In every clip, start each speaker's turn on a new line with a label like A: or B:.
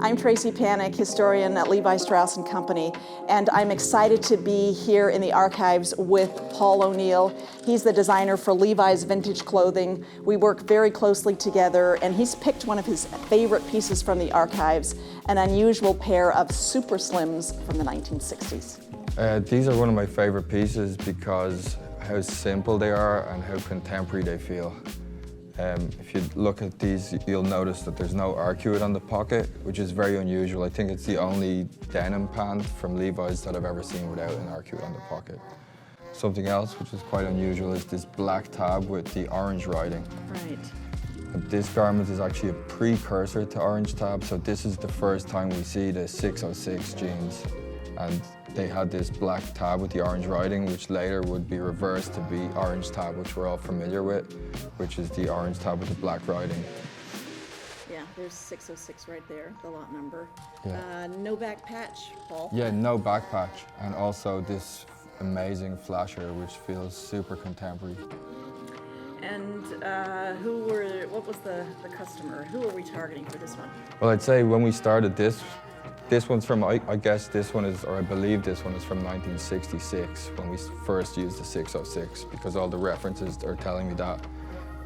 A: I'm Tracy Panic, historian at Levi Strauss Co, and I'm excited to be here in the archives with Paul O'Neill. He's the designer for Levi's vintage clothing. We work very closely together, and he's picked one of his favorite pieces from the archives, an unusual pair of Super Slims from the 1960s.
B: These are one of my favorite pieces because how simple they are and how contemporary they feel. If you look at these, you'll notice that there's no arcuate on the pocket, which is very unusual. I think it's the only denim pant from Levi's that I've ever seen without an arcuate on the pocket. Something else which is quite unusual is this black tab with the orange writing.
A: Right.
B: And this garment is actually a precursor to orange tab, so this is the first time we see the 606 jeans. And they had this black tab with the orange writing, which later would be reversed to be orange tab, which we're all familiar with, which is the orange tab with the black writing.
A: Yeah, there's 606 right there, the lot number.
B: Yeah.
A: No back patch, Paul.
B: Yeah, no back patch, and also this amazing flasher, which feels super contemporary.
A: And what was the customer? Who are we targeting for this one?
B: Well, I'd say when we started this one's from, I guess this one is, or I believe this one is from 1966, when we first used the 606, because all the references are telling me that.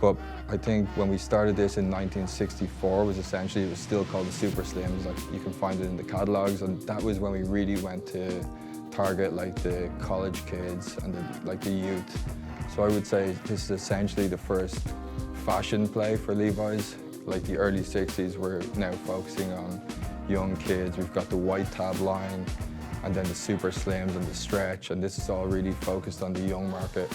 B: But I think when we started this in 1964 was essentially, it was still called the Super Slims, like you can find it in the catalogs, and that was when we really went to target like the college kids and the youth. So I would say this is essentially the first fashion play for Levi's. Like the early 60s, we're now focusing on young kids. We've got the white tab line, and then the Super Slims and the stretch, and this is all really focused on the young market.